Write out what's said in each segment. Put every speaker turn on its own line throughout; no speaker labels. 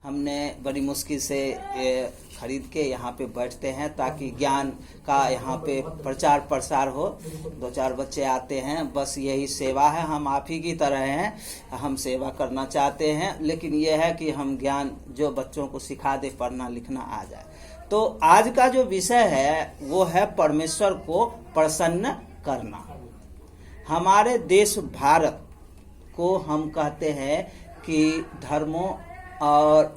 हमने बड़ी मुश्किल से ये खरीद के यहाँ पे बैठते हैं ताकि ज्ञान का यहाँ पे प्रचार प्रसार हो। 2-4 बच्चे आते हैं, बस यही सेवा है। हम आप ही की तरह हैं, हम सेवा करना चाहते हैं, लेकिन यह है कि हम ज्ञान जो बच्चों को सिखा दे, पढ़ना लिखना आ जाए। तो आज का जो विषय है वो है परमेश्वर को प्रसन्न करना। हमारे देश भारत को हम कहते हैं कि धर्मों और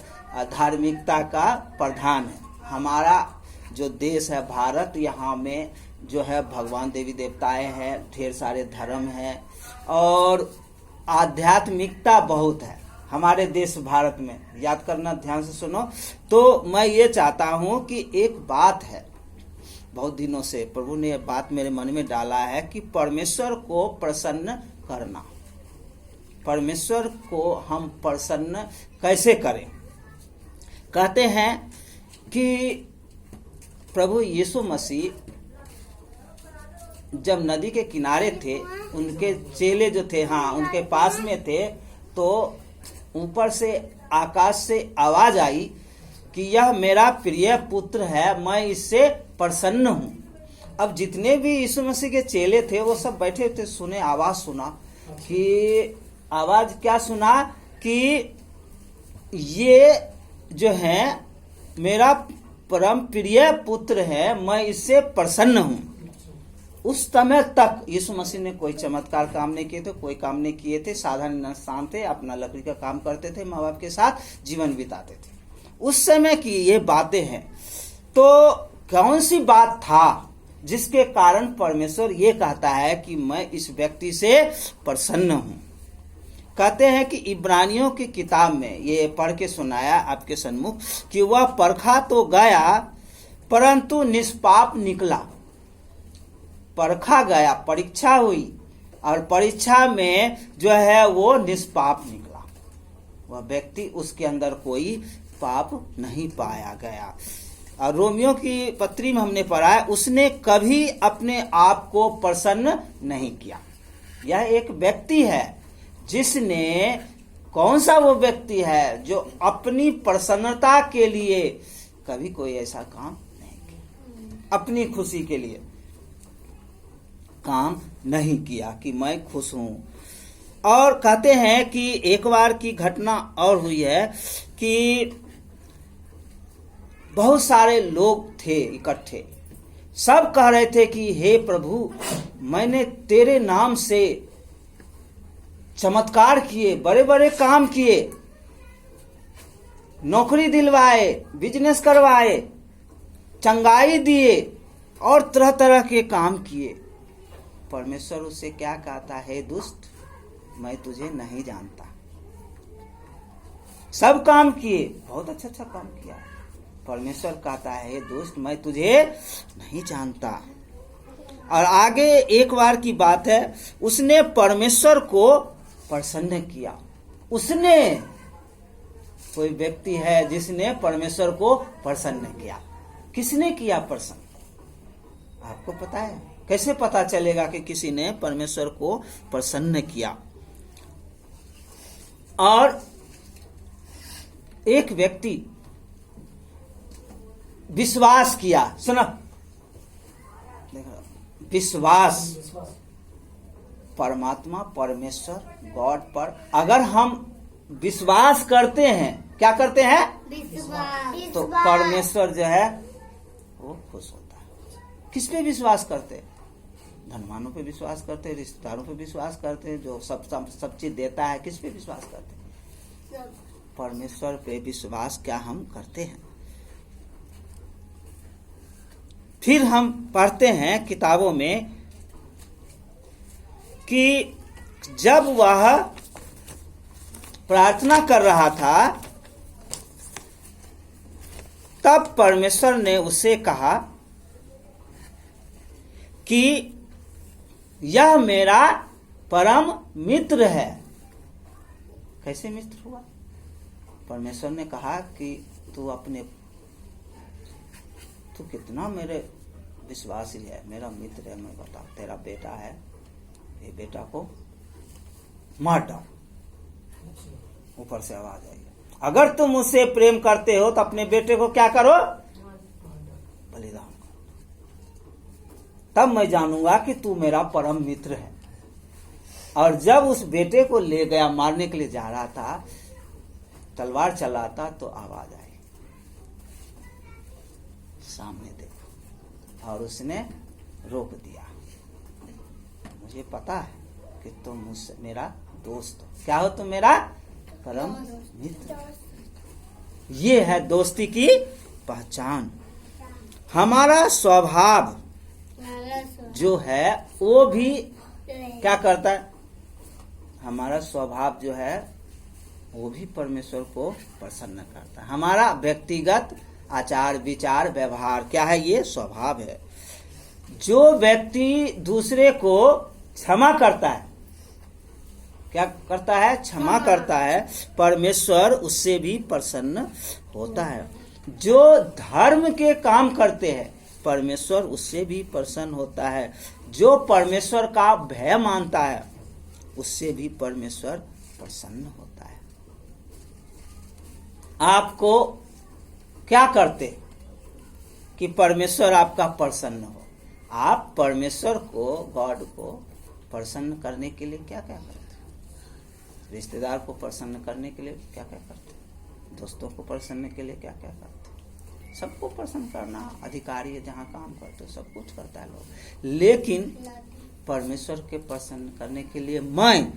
धार्मिकता का प्रधान है। हमारा जो देश है भारत, यहाँ में जो है भगवान देवी देवताएं हैं, ढेर सारे धर्म हैं और आध्यात्मिकता बहुत है हमारे देश भारत में। याद करना, ध्यान से सुनो। तो मैं ये चाहता हूँ कि एक बात है, बहुत दिनों से प्रभु ने बात मेरे मन में डाला है कि परमेश्वर को प्रसन्न करना। परमेश्वर को हम प्रसन्न कैसे करें? कहते हैं कि प्रभु यीशु मसीह जब नदी के किनारे थे, उनके चेले जो थे, हाँ, उनके पास में थे, तो ऊपर से आकाश से आवाज आई कि यह मेरा प्रिय पुत्र है, मैं इससे प्रसन्न हूं। अब जितने भी यीशु मसीह के चेले थे वो सब बैठे थे, सुने, आवाज सुना कि आवाज क्या सुना कि ये जो है मेरा परम प्रिय पुत्र है, मैं इससे प्रसन्न हूं। उस समय तक यीशु मसीह ने कोई चमत्कार काम नहीं किए थे, कोई काम नहीं किए थे, साधारण इंसान थे, अपना लकड़ी का काम करते थे, माँ बाप के साथ जीवन बिताते थे। उस समय की ये बातें हैं। तो कौन सी बात था जिसके कारण परमेश्वर ये कहता है कि मैं इस व्यक्ति से प्रसन्न हूं? कहते हैं कि इब्रानियों की किताब में ये पढ़ के सुनाया आपके सन्मुख कि वह परखा तो गया परंतु निष्पाप निकला। परखा गया, परीक्षा हुई और परीक्षा में जो है वो निष्पाप निकला। वह व्यक्ति, उसके अंदर कोई पाप नहीं पाया गया। और रोमियो की पत्री में हमने पढ़ा है, उसने कभी अपने आप को प्रसन्न नहीं किया। यह एक व्यक्ति है जिसने, कौन सा वो व्यक्ति है जो अपनी प्रसन्नता के लिए कभी कोई ऐसा काम नहीं किया, अपनी खुशी के लिए काम नहीं किया कि मैं खुश हूं। और कहते हैं कि एक बार की घटना और हुई है कि बहुत सारे लोग थे इकट्ठे, सब कह रहे थे कि हे प्रभु, मैंने तेरे नाम से चमत्कार किए, बड़े बड़े काम किए, नौकरी दिलवाए, बिजनेस करवाए, चंगाई दिए और तरह तरह के काम किए। परमेश्वर उससे क्या कहता है? दुष्ट, मैं तुझे नहीं जानता। सब काम किए, बहुत अच्छा अच्छा काम किया। परमेश्वर कहता है, दुष्ट, मैं तुझे नहीं जानता। और आगे एक बार की बात है, उसने परमेश्वर को प्रसन्न किया। उसने, कोई व्यक्ति है जिसने परमेश्वर को प्रसन्न किया। किसने किया प्रसन्न? आपको पता है? कैसे पता चलेगा कि किसी ने परमेश्वर को प्रसन्न किया? और एक व्यक्ति विश्वास किया। सुना, विश्वास परमात्मा, परमेश्वर, गॉड पर अगर हम विश्वास करते हैं, क्या करते हैं? विश्वास। तो परमेश्वर जो है वो खुश होता है। किस पे विश्वास करते हैं? धनवानों पे विश्वास करते हैं, रिश्तेदारों पे विश्वास करते हैं, जो सब चीज देता है। किस पे विश्वास करते हैं? परमेश्वर पे विश्वास क्या हम करते हैं? फिर हम पढ़ते हैं किताबों में कि जब वह प्रार्थना कर रहा था तब परमेश्वर ने उससे कहा कि यह मेरा परम मित्र है। कैसे मित्र हुआ? परमेश्वर ने कहा कि तू कितना मेरे विश्वासी है, मेरा मित्र है, मैं बता, तेरा बेटा है, ये बेटा को मार डाल। ऊपर से आवाज आई। अगर तुम मुझसे प्रेम करते हो तो अपने बेटे को क्या करो, बलिदान करो, तब मैं जानूंगा कि तू मेरा परम मित्र है। और जब उस बेटे को ले गया, मारने के लिए जा रहा था, तलवार चलाता तो आवाज आई, सामने देखो, और उसने रोक दिया। मुझे पता है कि तुम मुझसे मेरा दोस्त हो। क्या हो तुम? मेरा परम मित्र। ये है दोस्ती की पहचान। हमारा स्वभाव जो है वो भी क्या करता है? हमारा स्वभाव जो है वो भी परमेश्वर को प्रसन्न करता है। हमारा व्यक्तिगत आचार विचार व्यवहार क्या है? ये स्वभाव है। जो व्यक्ति दूसरे को क्षमा करता है, क्या करता है? क्षमा करता है, परमेश्वर उससे भी प्रसन्न होता है। जो धर्म के काम करते हैं, परमेश्वर उससे भी प्रसन्न होता है। जो परमेश्वर का भय मानता है, उससे भी परमेश्वर प्रसन्न होता है। आपको क्या करते कि परमेश्वर आपका प्रसन्न हो? आप परमेश्वर को, गॉड को प्रसन्न करने के लिए क्या क्या करते? रिश्तेदार को प्रसन्न करने के लिए क्या क्या करते? दोस्तों को प्रसन्न के लिए क्या क्या करते? सबको प्रसन्न करना, अधिकारी है जहाँ काम करते सब कुछ करता है लोग। लेकिन परमेश्वर के प्रसन्न करने के लिए मैं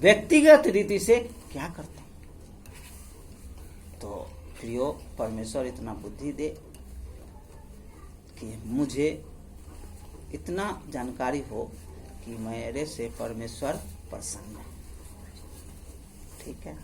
व्यक्तिगत रीति से क्या करता हूँ? तो प्रियो, परमेश्वर इतना बुद्धि दे कि मुझे इतना जानकारी हो कि मेरे से परमेश्वर प्रसन्न है। ठीक है।